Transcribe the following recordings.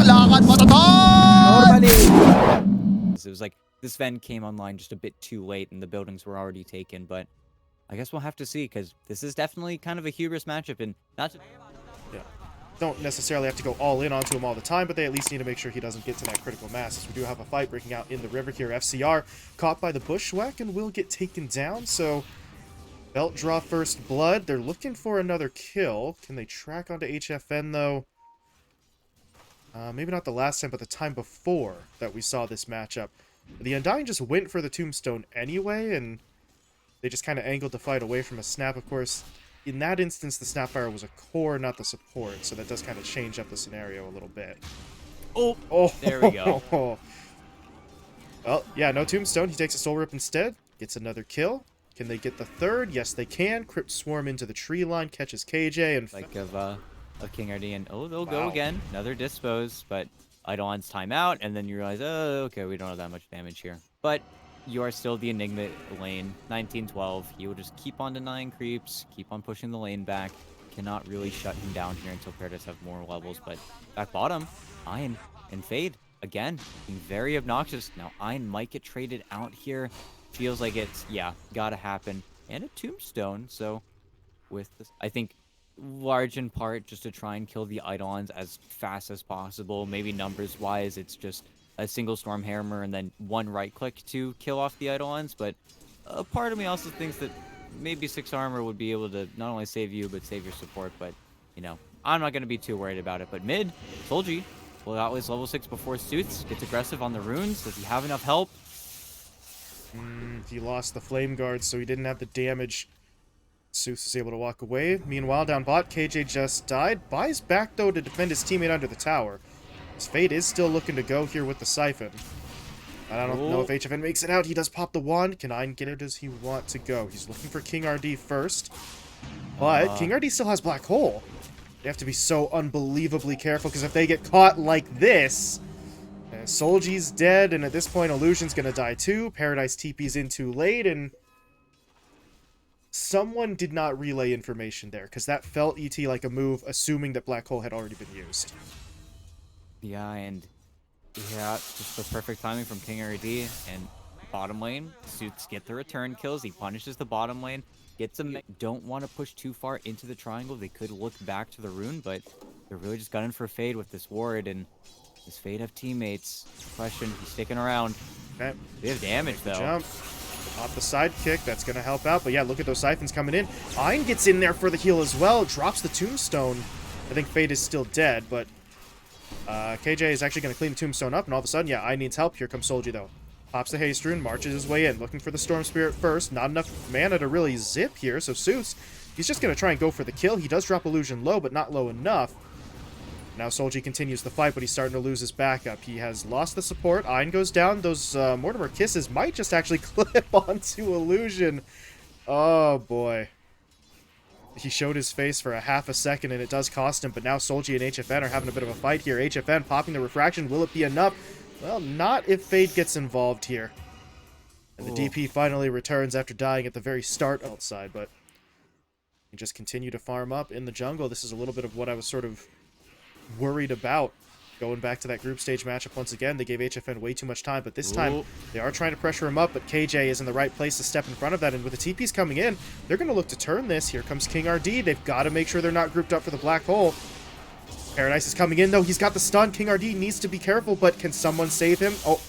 lakad matatag! Normally. It was like this Ven came online just a bit too late and the buildings were already taken, but I guess we'll have to see because this is definitely kind of a hubris matchup and not to... Yeah. Don't necessarily have to go all in onto him all the time, but they at least need to make sure he doesn't get to that critical mass. As we do have a fight breaking out in the river here. FCR caught by the bushwhack and will get taken down, so belt draw first blood. They're looking for another kill. Can they track onto HFN, though? Maybe not the last time, but the time before that we saw this matchup. The Undying just went for the tombstone anyway, and they just kind of angled the fight away from a snap. Of course, in that instance, the Snapfire was a core, not the support, so that does kind of change up the scenario a little bit. Oh, there we go. Well, yeah, no tombstone. He takes a soul rip instead. Gets another kill. Can they get the third? Yes, they can. Crypt Swarm into the tree line, catches KJ, and... Like of King RD, and they'll go again. Another dispose, but Eidolon's timeout, and then you realize, oh, okay, we don't have that much damage here. But you are still the Enigma lane, 19-12. You will just keep on denying creeps, keep on pushing the lane back. Cannot really shut him down here until Paradise have more levels, but back bottom, Iron and Fade, again, being very obnoxious. Now, Iron might get traded out here. Feels like it's, yeah, gotta happen. And a tombstone, so with this, I think, large in part just to try and kill the Eidolons as fast as possible. Maybe numbers-wise, it's just a single Storm Hammer and then one right-click to kill off the Eidolons, but a part of me also thinks that maybe 6 armor would be able to not only save you, but save your support, but, you know, I'm not going to be too worried about it. But mid, Solji will outlays level 6 before Suits, gets aggressive on the runes. Does he have enough help? He lost the Flame Guard, so he didn't have the damage. Zeus is able to walk away. Meanwhile, down bot, KJ just died. Buys back, though, to defend his teammate under the tower. His Fate is still looking to go here with the Siphon. I don't know if HFN makes it out. He does pop the wand. Can Ein get it? Does he want to go? He's looking for King RD first. But King RD still has Black Hole. They have to be so unbelievably careful, because if they get caught like this... Solji's dead, and at this point, Illusion's gonna die too. Paradise TP's in too late, and... Someone did not relay information there, because that felt ET like a move, assuming that Black Hole had already been used. Yeah, and yeah, just the perfect timing from King RD, and bottom lane, Suits get the return kills, he punishes the bottom lane, gets them. Don't want to push too far into the triangle, they could look back to the rune, but they're really just gunning for Fade with this ward, and does Fade have teammates? Question, he's sticking around. Okay. They have damage, though. Jump. Off the side kick, that's going to help out. But yeah, look at those siphons coming in. Ein gets in there for the heal as well. Drops the tombstone. I think Fade is still dead, but KJ is actually going to clean the tombstone up, and all of a sudden, yeah, Ein needs help. Here comes Solji, though. Pops the haste rune, marches his way in, looking for the Storm Spirit first. Not enough mana to really zip here, so Zeus, he's just going to try and go for the kill. He does drop Illusion low, but not low enough. Now Solji continues the fight, but he's starting to lose his backup. He has lost the support. Ein goes down. Those Mortimer Kisses might just actually clip onto Illusion. Oh, boy. He showed his face for a half a second, and it does cost him. But now Solji and HFN are having a bit of a fight here. HFN popping the Refraction. Will it be enough? Well, not if Fade gets involved here. And the DP finally returns after dying at the very start outside, but he just continue to farm up in the jungle. This is a little bit of what I was sort of worried about going back to that group stage matchup once again. They gave HFN way too much time, but this time they are trying to pressure him up, but KJ is in the right place to step in front of that, and with the TPs coming in, they're going to look to turn this. Here comes King RD. They've got to make sure they're not grouped up for the Black Hole. Paradise is coming in, though. He's got the stun. King RD needs to be careful, but can someone save him? Oh,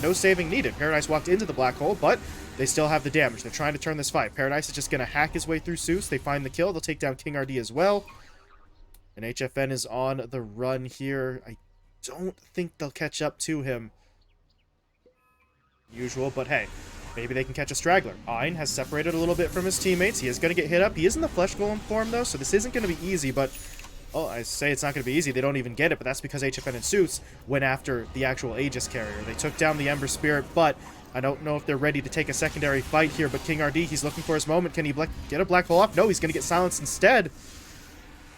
no saving needed. Paradise walked into the Black Hole, but they still have the damage. They're trying to turn this fight. Paradise is just going to hack his way through Zeus. They find the kill. They'll take down King RD as well. And HFN is on the run here. I don't think they'll catch up to him. Usual, but hey, maybe they can catch a straggler. Ein has separated a little bit from his teammates. He is going to get hit up. He is in the Flesh Golem form, though, so this isn't going to be easy, but... Oh, I say it's not going to be easy. They don't even get it, but that's because HFN and Suits went after the actual Aegis carrier. They took down the Ember Spirit, but I don't know if they're ready to take a secondary fight here. But King RD, he's looking for his moment. Can he get a Black Hole off? No, he's going to get silenced instead.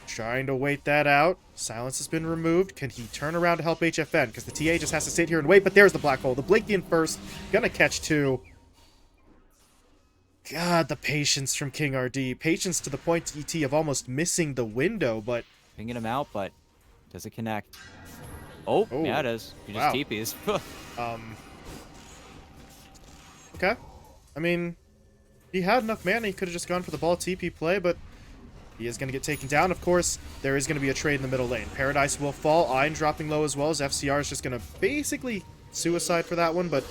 Trying to wait that out. Silence has been removed. Can he turn around to help HFN? Because the TA just has to sit here and wait, but there's the Black Hole. The Blakean first. Gonna catch two. God, the patience from King RD. Patience to the point, ET, of almost missing the window, but... Pinging him out, but Does it connect? Oh, Oh, yeah, it does. He just wow. TPs. Okay. I mean, he had enough mana. He could have just gone for the ball TP play, but he is going to get taken down. Of course, there is going to be a trade in the middle lane. Paradise will fall. Ein dropping low as well as FCR is just going to basically suicide for that one, but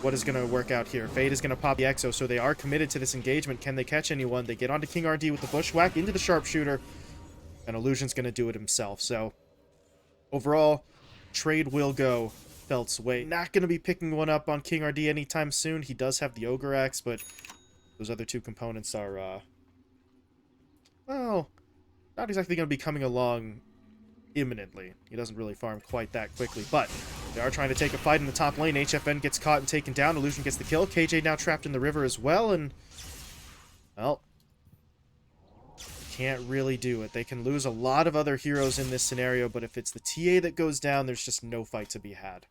what is going to work out here? Fade is going to pop the Exo, so they are committed to this engagement. Can they catch anyone? They get onto King RD with the Bushwhack into the Sharpshooter, and Illusion's going to do it himself. So, overall, trade will go Felt's way. Not going to be picking one up on King RD anytime soon. He does have the Ogre Axe, but those other two components are, well, not exactly going to be coming along imminently. He doesn't really farm quite that quickly, but they are trying to take a fight in the top lane. HFN gets caught and taken down. Illusion gets the kill. KJ now trapped in the river as well, and, well, can't really do it. They can lose a lot of other heroes in this scenario, but if it's the TA that goes down, there's just no fight to be had.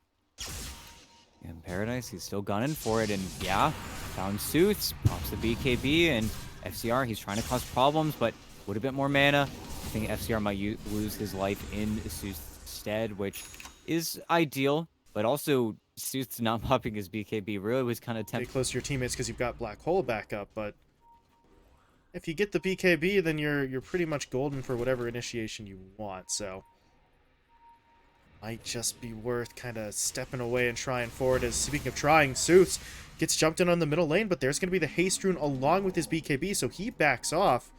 And Paradise, he's still gunning for it, and yeah, found Suits, pops the BKB, and FCR, he's trying to cause problems, but with a bit more mana, I think FCR might lose his life in Suits' stead, which is ideal, but also Suits not popping his BKB really was kind of Stay tempting. close to your teammates because you've got Black Hole back up, but if you get the BKB, then you're pretty much golden for whatever initiation you want, so might just be worth kind of stepping away and trying forward. As speaking of trying, Suits gets jumped in on the middle lane, but there's going to be the Haste Rune along with his BKB, so he backs off.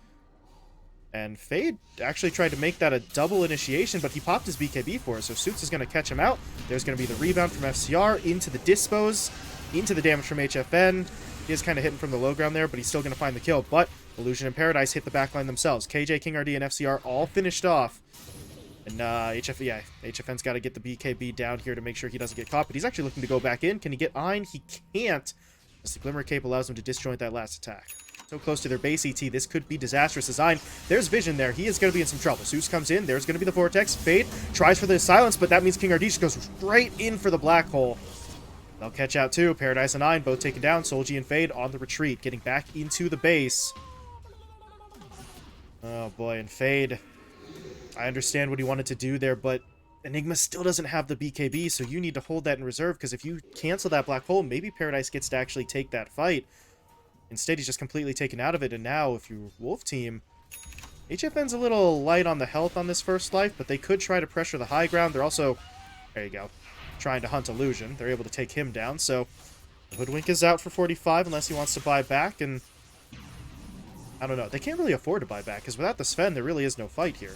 And Fade actually tried to make that a double initiation, but he popped his BKB for it, so Suits is going to catch him out. There's going to be the rebound from FCR into the dispose, into the damage from HFN. He is kind of hitting from the low ground there, but he's still going to find the kill. But Illusion and Paradise hit the backline themselves. KJ, King RD, and FCR all finished off. And HFN's got to get the BKB down here to make sure he doesn't get caught, but he's actually looking to go back in. Can he get Ein? He can't, as the Glimmer Cape allows him to disjoint that last attack. So close to their base ET, this could be disastrous. As Ein, there's Vision there. He is going to be in some trouble. Zeus comes in. There's going to be the Vortex. Fade tries for the silence, but that means King RD just goes straight in for the Black Hole. They'll catch out too. Paradise and Ein both taken down. Solji and Fade on the retreat, getting back into the base. Oh boy, and Fade, I understand what he wanted to do there, but Enigma still doesn't have the BKB, so you need to hold that in reserve, because if you cancel that Black Hole, maybe Paradise gets to actually take that fight. Instead, he's just completely taken out of it, and now, if you're Wolf Team, HFN's a little light on the health on this first life, but they could try to pressure the high ground. They're also, there you go, trying to hunt Illusion. They're able to take him down, so Hoodwink is out for 45 unless he wants to buy back, and I don't know. They can't really afford to buy back, because without the Sven, there really is no fight here.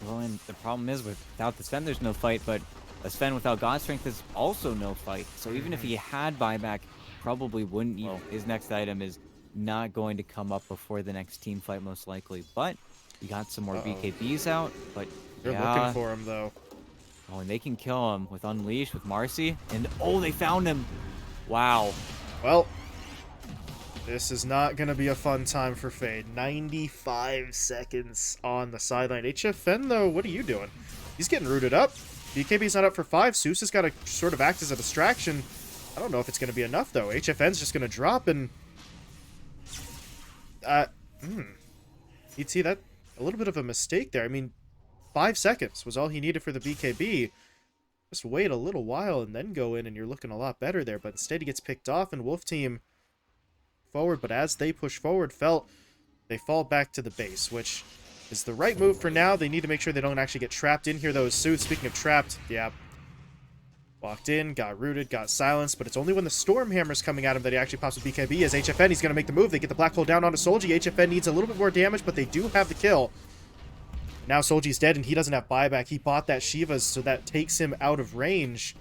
Well, and the problem is, without the Sven, there's no fight, but a Sven without God Strength is also no fight. So even if he had buyback, probably wouldn't. Well, his next item is not going to come up before the next team fight, most likely. But we got some more BKBs out, but They're yeah. looking for him, though. Oh, and they can kill him with Unleash, with Marcy. And, oh, they found him. Wow. Well, this is not going to be a fun time for Fade. 95 seconds on the sideline. HFN, though, what are you doing? He's getting rooted up. BKB's not up for 5. Zeus has got to sort of act as a distraction. I don't know if it's going to be enough, though. HFN's just going to drop, and you'd see that a little bit of a mistake there. I mean, 5 seconds was all he needed for the BKB. Just wait a little while and then go in, and you're looking a lot better there. But instead, he gets picked off, and Wolf Team forward. But as they push forward, they fall back to the base, which is the right move for now. They need to make sure they don't actually get trapped in here, though. Suits, speaking of trapped, yeah. Walked in, got rooted, got silenced, but it's only when the Stormhammer's coming at him that he actually pops with BKB. As HFN, he's going to make the move. They get the Black Hole down onto Solji. HFN needs a little bit more damage, but they do have the kill. Now Solji's dead, and he doesn't have buyback. He bought that Shiva's, so that takes him out of range.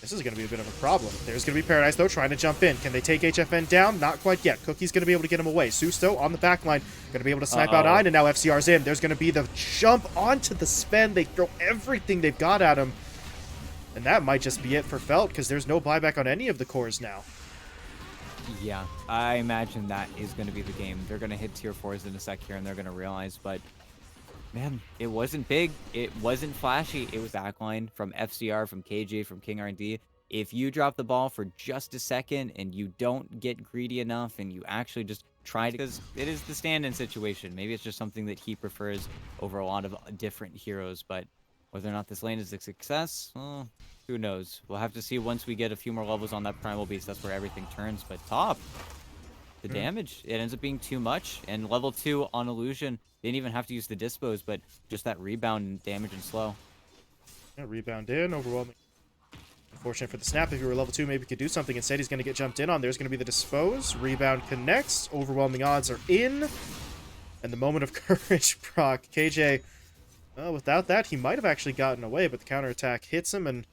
This is going to be a bit of a problem. There's going to be Paradise, though, trying to jump in. Can they take HFN down? Not quite yet. Cookie's going to be able to get him away. Susto on the back line, going to be able to snipe out Ein, and now FCR's in. There's going to be the jump onto the Sven. They throw everything they've got at him. And that might just be it for Felt, because there's no buyback on any of the cores now. Yeah, I imagine that is going to be the game. They're going to hit tier 4s in a sec here, and they're going to realize, but man, it wasn't big. It wasn't flashy. It was backline from FCR, from KJ, from King R&D. if you drop the ball for just a second and you don't get greedy enough and you actually just try to, because it is the stand-in situation. Maybe it's just something that he prefers over a lot of different heroes, but whether or not this lane is a success, well, who knows? We'll have to see once we get a few more levels on that Primal Beast. That's where everything turns. But top, the damage, it ends up being too much. And level 2 on Illusion, didn't even have to use the Dispose, but just that rebound damage and slow. Yeah, rebound in, overwhelming. Unfortunate for the snap. If you were level 2, maybe you could do something. Instead, he's going to get jumped in on. There's going to be the Dispose. Rebound connects. Overwhelming odds are in. And the moment of courage proc. KJ, well, without that, he might have actually gotten away, but the counterattack hits him, and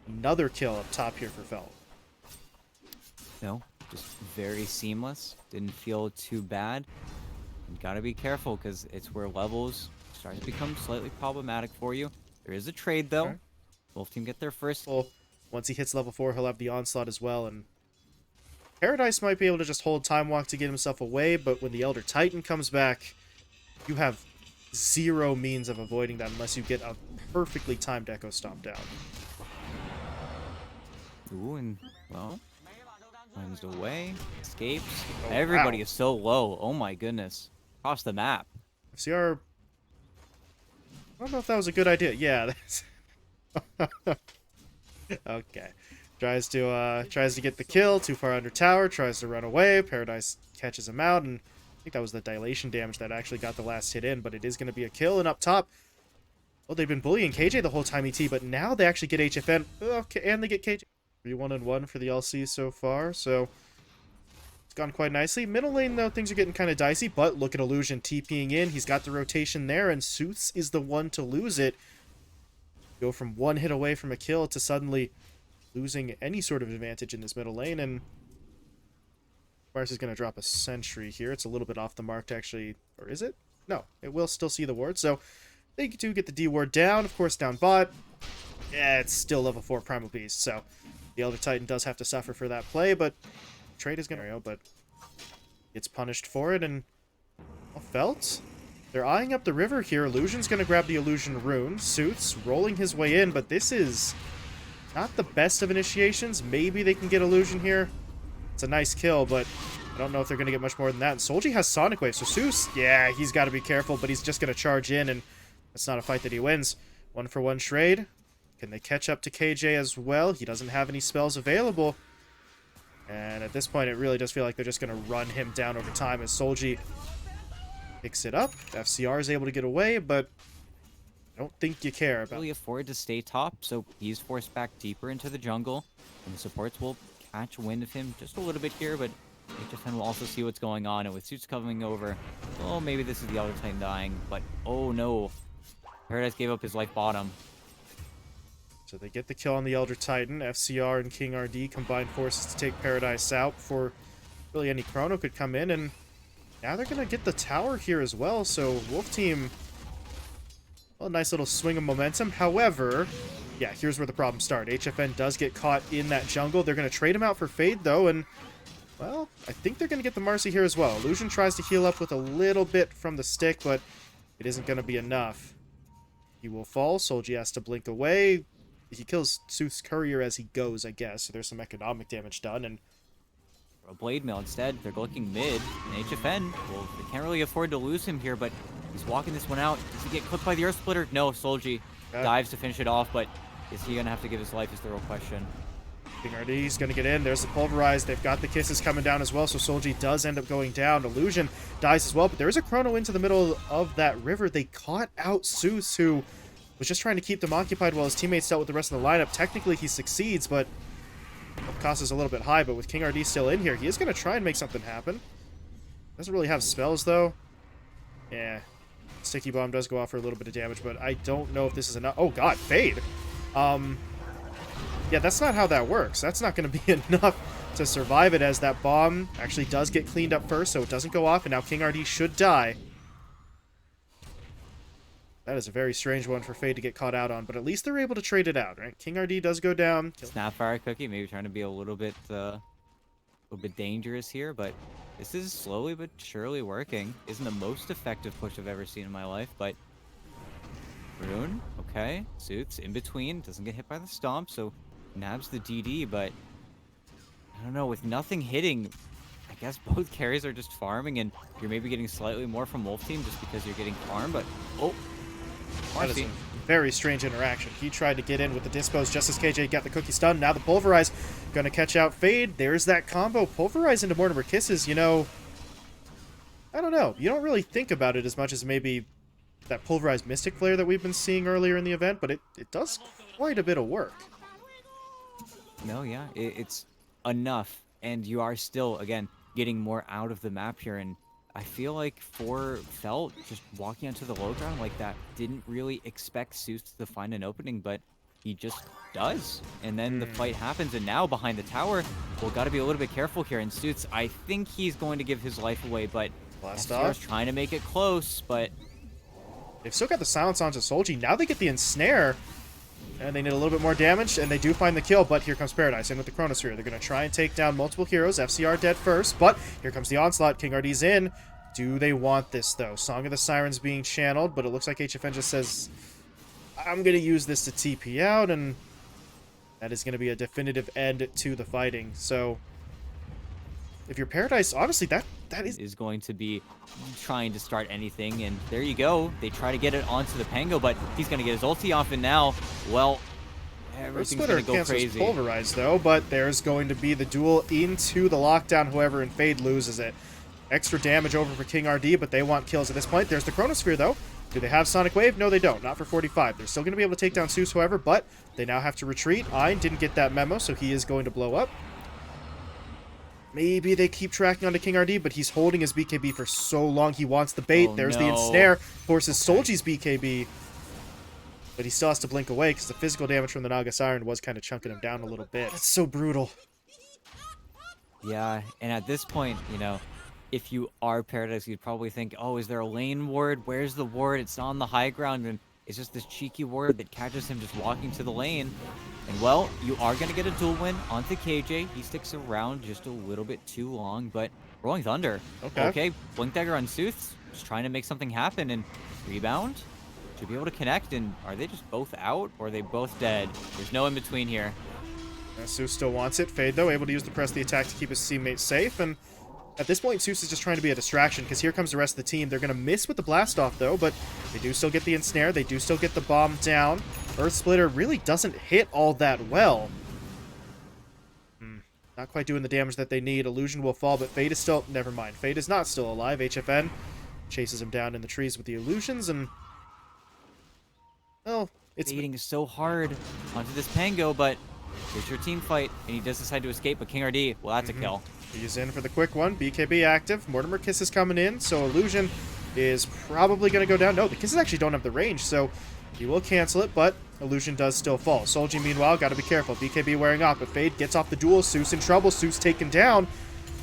another kill up top here for Felt. No, just very seamless. Didn't feel too bad. You gotta be careful, because it's where levels start to become slightly problematic for you. There is a trade, though. Okay. Wolf team get their first. Well, once he hits level 4, he'll have the Onslaught as well, and Paradise might be able to just hold Time Walk to get himself away, but when the Elder Titan comes back, you have zero means of avoiding that unless you get a perfectly timed Echo Stomp down. Ooh, and, well, runs away, escapes. Oh, Everybody wow. is so low. Oh my goodness. Across the map. FCR... I don't know if that was a good idea. Yeah, that's... Okay. Tries to get the kill, too far under tower, tries to run away, Paradise catches him out, and I think that was the dilation damage that actually got the last hit in, but it is going to be a kill, and up top, well, they've been bullying KJ the whole time, ET, but now they actually get HFN, okay, and they get KJ. 3-1-1 for the LC so far, so it's gone quite nicely. Middle lane, though, things are getting kind of dicey, but look at Illusion TPing in, he's got the rotation there, and Suits is the one to lose it. Go from one hit away from a kill to suddenly losing any sort of advantage in this middle lane, and Mars is going to drop a sentry here. It's a little bit off the mark to actually, or is it? No, it will still see the ward, so they do get the D ward down, of course, down bot. Yeah, it's still level 4 Primal Beast, so the Elder Titan does have to suffer for that play, but trade is going to, but gets punished for it, and well, Felt, they're eyeing up the river here. Illusion's going to grab the Illusion rune. Suits rolling his way in, but this is not the best of initiations. Maybe they can get Illusion here. It's a nice kill, but I don't know if they're going to get much more than that. And Solji has Sonic Wave, so Seuss, yeah, he's got to be careful, but he's just going to charge in, and that's not a fight that he wins. 1-for-1 trade. Can they catch up to KJ as well? He doesn't have any spells available. And at this point, it really does feel like they're just going to run him down over time as Solji picks it up. FCR is able to get away, but I don't think you care about Really afford to stay top, so he's forced back deeper into the jungle, and the supports will catch wind of him just a little bit here, but HFN will also see what's going on, and with Suits coming over, oh, maybe this is the Elder Titan dying, but oh no, Paradise gave up his life bottom. So they get the kill on the Elder Titan. FCR and King RD combine forces to take Paradise out before really any Chrono could come in, and now they're going to get the tower here as well, so Wolf Team, well, nice little swing of momentum. However, yeah, here's where the problems start. HFN does get caught in that jungle. They're going to trade him out for Fade, though, and, well, I think they're going to get the Marcy here as well. Illusion tries to heal up with a little bit from the stick, but it isn't going to be enough. He will fall. Solji has to blink away. He kills Sooth's courier as he goes, I guess, so there's some economic damage done, and A Blade Mail instead, they're looking mid, and HFN, well, they can't really afford to lose him here, but he's walking this one out. Does he get clipped by the Earth Splitter? No, Solji dives to finish it off, but is he going to have to give his life is the real question. King RD's going to get in. There's the Pulverize. They've got the Kisses coming down as well, so Solji does end up going down. Illusion dies as well, but there is a Chrono into the middle of that river. They caught out Seuss, who was just trying to keep them occupied while his teammates dealt with the rest of the lineup. Technically, he succeeds, but the cost is a little bit high. But with King RD still in here, he is going to try and make something happen. Doesn't really have spells, though. Yeah. Sticky Bomb does go off for a little bit of damage, but I don't know if this is enough. Oh, God, Fade. Yeah, that's not how that works. That's not going to be enough to survive it, as that bomb actually does get cleaned up first, so it doesn't go off, and now King RD should die. That is a very strange one for Fade to get caught out on, but at least they're able to trade it out, right? King RD does go down. Snapfire Cookie, maybe trying to be a little bit dangerous here, but this is slowly but surely working. Isn't the most effective push I've ever seen in my life, but Rune, okay. Suits in between, doesn't get hit by the stomp, so nabs the DD, but I don't know, with nothing hitting, I guess both carries are just farming, and you're maybe getting slightly more from Wolf Team just because you're getting farm, but oh, that is a very strange interaction. He tried to get in with the dispose just as KJ got the cookie stun. Now the pulverize gonna catch out Fade. There's that combo. Pulverize into Mortimer Kisses, you know, I don't know. You don't really think about it as much as maybe that pulverized Mystic Flare that we've been seeing earlier in the event, but it does quite a bit of work. No, yeah, it's enough, and you are still, again, getting more out of the map here, and I feel like for Felt, just walking onto the low ground like that, didn't really expect Seuss to find an opening, but he just does. And then the fight happens, and now behind the tower, we'll got to be a little bit careful here. And Seuss, I think he's going to give his life away, but Blast FCR's off. trying to make it close, but They've still got the silence onto Solji. Now they get the ensnare, and they need a little bit more damage, and they do find the kill, but here comes Paradise in with the Chronosphere. They're going to try and take down multiple heroes. FCR dead first, but here comes the onslaught. King RD's in. Do they want this, though? Song of the Sirens being channeled, but it looks like HFN just says, I'm going to use this to TP out, and that is going to be a definitive end to the fighting. So, if you're Paradise, honestly, that is going to be trying to start anything, and there you go. They try to get it onto the Pango, but he's going to get his ulti off, and now, well, everything's going to go crazy. Pulverize, though, but there's going to be the duel into the lockdown, however, and Fade loses it. Extra damage over for King RD, but they want kills at this point. There's the Chronosphere, though. Do they have Sonic Wave? No, they don't. Not for 45. They're still going to be able to take down Seuss, however, but they now have to retreat. Ein didn't get that memo, so he is going to blow up. Maybe they keep tracking onto King RD, but he's holding his BKB for so long. He wants the bait. There's the ensnare. Forces Solji's BKB. But he still has to blink away because the physical damage from the Naga Siren was kind of chunking him down a little bit. That's so brutal. Yeah, and at this point, you know, if you are Paradise, you'd probably think, oh, is there a lane ward? Where's the ward? It's on the high ground, and it's just this cheeky ward that catches him just walking to the lane. And, well, you are going to get a duel win onto KJ. He sticks around just a little bit too long, but Rolling Thunder. Okay, Blink Dagger on Seuss, just trying to make something happen, and rebound. Should be able to connect, and are they just both out, or are they both dead? There's no in-between here. Seuss still wants it. Fade, though, able to use the press the attack to keep his teammates safe, and at this point, Seuss is just trying to be a distraction, because here comes the rest of the team. They're going to miss with the blast off, though, but they do still get the ensnare. They do still get the bomb down. Earth Splitter really doesn't hit all that well. Not quite doing the damage that they need. Illusion will fall, but Fade is still... Never mind. Fade is not still alive. HFN chases him down in the trees with the illusions, and... Well, it's... Baiting so hard onto this Pango, but here's your team fight, and he does decide to escape, but King RD, well, that's a kill. He's in for the quick one. BKB active. Mortimer Kiss is coming in, so Illusion is probably going to go down. No, the Kisses actually don't have the range, so he will cancel it, but Illusion does still fall. Solji, meanwhile, got to be careful. BKB wearing off, but Fade gets off the duel. Seuss in trouble. Seuss taken down,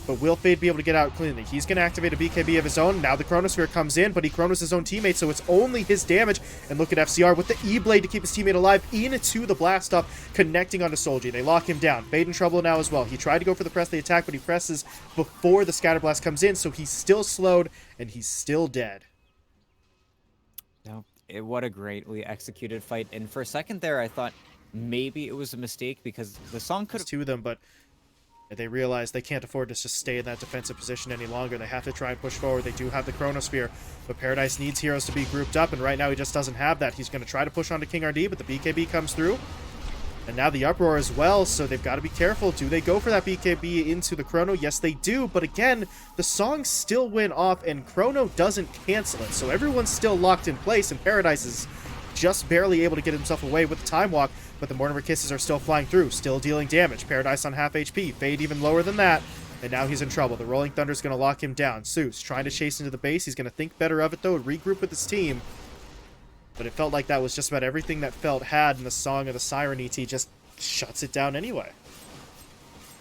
but will Fade be able to get out cleanly? He's going to activate a BKB of his own. Now the Chronosphere comes in, but he Chronos his own teammate, so it's only his damage. And look at FCR with the E-Blade to keep his teammate alive into the blast off, connecting onto Solji. They lock him down. Fade in trouble now as well. He tried to go for the press the attack, but he presses before the Scatterblast comes in, so he's still slowed, and he's still dead. No, what a greatly executed fight. And for a second there, I thought maybe it was a mistake because the song could have... to them, but they realize they can't afford to just stay in that defensive position any longer. They have to try and push forward. They do have the Chronosphere, but Paradise needs heroes to be grouped up, and right now he just doesn't have that. He's going to try to push onto King RD, but the BKB comes through. And now the Uproar as well, so they've got to be careful. Do they go for that BKB into the Chrono? Yes, they do, but again, the song still went off, and Chrono doesn't cancel it, so everyone's still locked in place, and Paradise is just barely able to get himself away with the Time Walk, but the Mortimer Kisses are still flying through, still dealing damage. Paradise on half HP, Fade even lower than that, and now he's in trouble. The Rolling Thunder's going to lock him down. Seuss trying to chase into the base. He's going to think better of it, though, regroup with his team. But it felt like that was just about everything that Felt had, and the Song of the Siren ET just shuts it down anyway.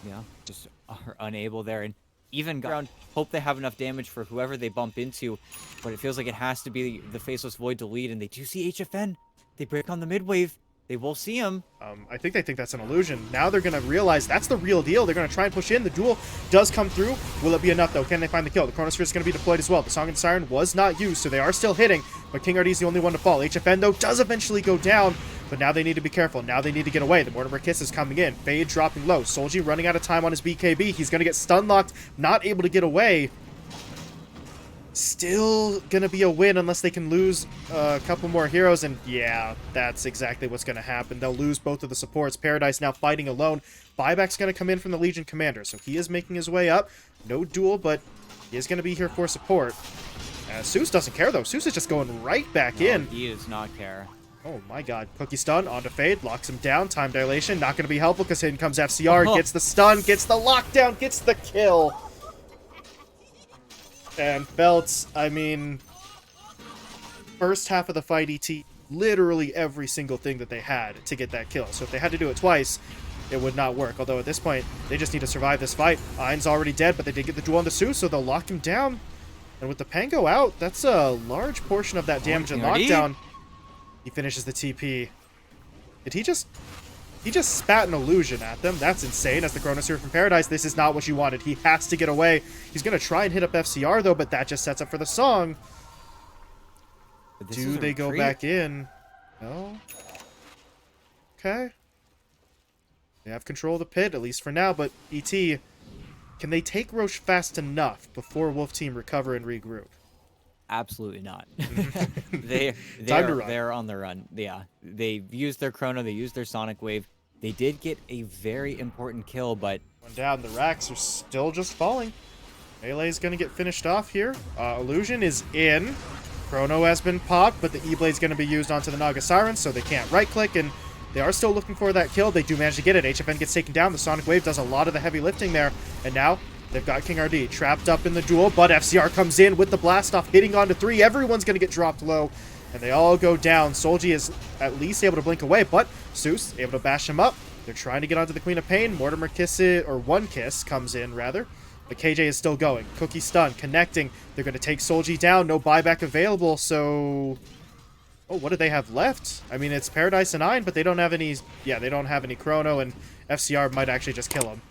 Yeah, just are unable there, and even ground, hope they have enough damage for whoever they bump into, but it feels like it has to be the Faceless Void to lead, and they do see HFN. They break on the mid wave. They will see him. I think they think that's an illusion. Now they're going to realize that's the real deal. They're going to try and push in. The duel does come through. Will it be enough, though? Can they find the kill? The Chronosphere is going to be deployed as well. The Song and Siren was not used, so they are still hitting. But King RD is the only one to fall. HFN, though, does eventually go down. But now they need to be careful. Now they need to get away. The Mortimer Kiss is coming in. Fade dropping low. Solji running out of time on his BKB. He's going to get stun locked. Not able to get away. Still gonna be a win unless they can lose a couple more heroes, and yeah, that's exactly what's gonna happen. They'll lose both of the supports. Paradise now fighting alone. Buyback's gonna come in from the Legion Commander, so he is making his way up. No duel, but he is gonna be here for support. Seuss doesn't care, though. Seuss is just going right back in. He does not care. Oh my god. Cookie stun onto Fade, locks him down. Time dilation, not gonna be helpful because in comes FCR, gets the stun, gets the lockdown, gets the kill. And Belts, I mean, first half of the fight, ET, literally every single thing that they had to get that kill. So if they had to do it twice, it would not work. Although at this point, they just need to survive this fight. Ein's already dead, but they did get the duel on the Seuss, so they'll lock him down. And with the Pango out, that's a large portion of that damage and lockdown. He finishes the TP. Did he just... He just spat an illusion at them. That's insane. As the Chronosphere from Paradise, this is not what you wanted. He has to get away. He's going to try and hit up FCR, though, but that just sets up for the song. Do they go back in? No? Okay. They have control of the pit, at least for now, but ET, can they take Roche fast enough before Wolf Team recover and regroup? Absolutely not. Time to run. They're on the run. Yeah, they used their Chrono. They used their Sonic Wave. They did get a very important kill, but one down. The racks are still just falling. Melee is going to get finished off here. Illusion is in. Chrono has been popped, but the E-Blade's going to be used onto the Naga Siren, so they can't right-click, and they are still looking for that kill. They do manage to get it. HFN gets taken down. The Sonic Wave does a lot of the heavy lifting there, and now they've got King RD trapped up in the duel, but FCR comes in with the blast off, hitting onto 3. Everyone's going to get dropped low, and they all go down. Solji is at least able to blink away, but Seuss able to bash him up. They're trying to get onto the Queen of Pain. Mortimer Kiss it, or One Kiss comes in, rather. But KJ is still going. Cookie stun, connecting. They're going to take Solji down. No buyback available, so... Oh, what do they have left? I mean, it's Paradise and Ein, but they don't have any... Yeah, they don't have any Chrono, and FCR might actually just kill him.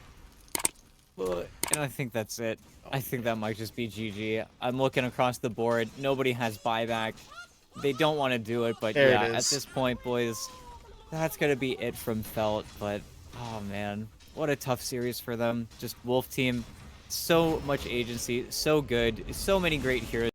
And I think that's it. I think that might just be GG. I'm looking across the board. Nobody has buyback. They don't want to do it, but yeah, at this point, boys, that's going to be it from Felt. But, oh man, what a tough series for them. Just Wolf Team, so much agency, so good, so many great heroes.